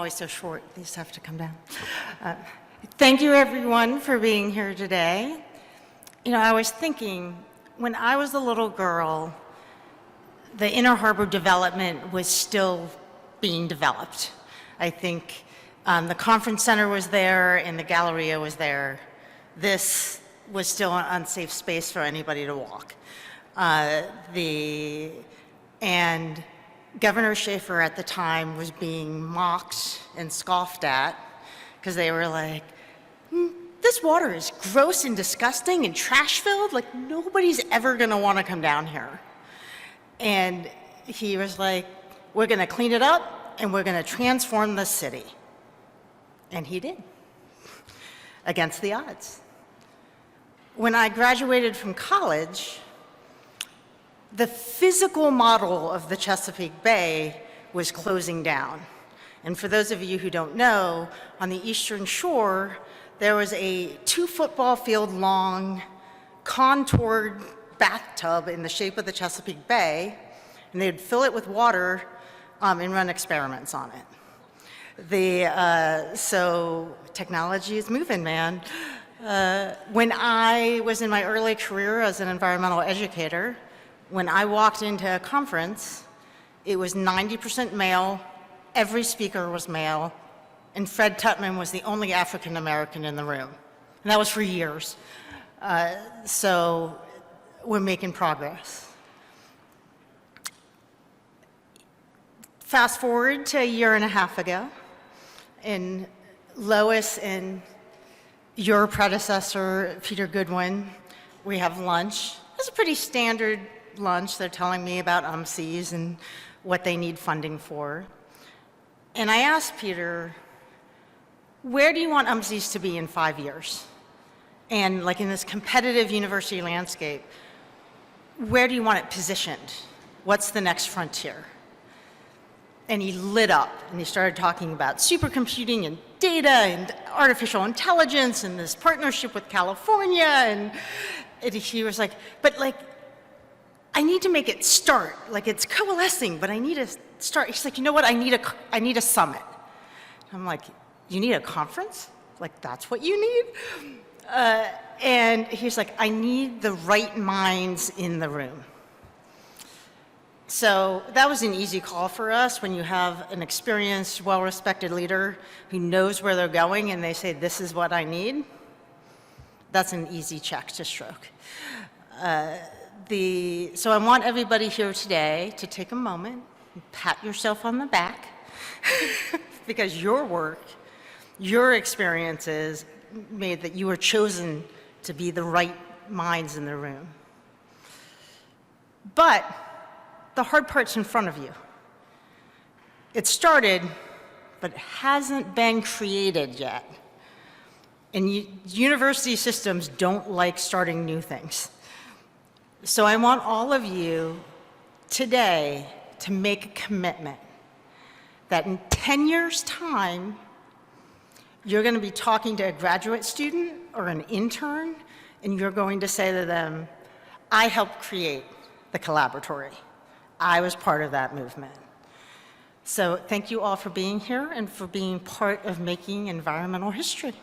always so short, these have to come down. Thank you everyone for being here today. You know, I was thinking, when I was a little girl, the Inner Harbor development was still being developed. I think the conference center was there and the Galleria was there. This was still an unsafe space for anybody to walk. And Governor Schaefer at the time was being mocked and scoffed at because they were like, this water is gross and disgusting and trash filled, like nobody's ever gonna wanna come down here. And he was like, we're gonna clean it up and we're gonna transform the city. And he did, against the odds. When I graduated from college, the physical model of the Chesapeake Bay was closing down. And for those of you who don't know, on the Eastern Shore, there was a 2 football field long contoured bathtub in the shape of the Chesapeake Bay, and they'd fill it with water and run experiments on it. So technology is moving, man. When I was in my early career as an environmental educator, when I walked into a conference, it was 90% male, every speaker was male, and Fred Tutman was the only African American in the room. And that was for years. So we're making progress. Fast forward to a year and a half ago, and Lois and your predecessor, Peter Goodwin, we have lunch. It's a pretty standard lunch. They're telling me about UMCES and what they need funding for. And I asked Peter, where do you want UMCES to be in 5 years? And like in this competitive university landscape, where do you want it positioned? What's the next frontier? And he lit up and he started talking about supercomputing and data and artificial intelligence and this partnership with California. And he was like, but like, I need to make it start. Like it's coalescing, but I need to start. He's like, you know what? I need a summit. I'm like, you need a conference? Like that's what you need? And he's like, I need the right minds in the room. So that was an easy call for us when you have an experienced, well-respected leader who knows where they're going and they say, this is what I need. That's an easy check to stroke. So I want everybody here today to take a moment and pat yourself on the back because your work, your experiences made that you were chosen to be the right minds in the room. But the hard part's in front of you. It started, but it hasn't been created yet. And university systems don't like starting new things. So I want all of you today to make a commitment that in 10 years' time, you're going to be talking to a graduate student or an intern, and you're going to say to them, I helped create the Collaboratory. I was part of that movement. So thank you all for being here and for being part of making environmental history.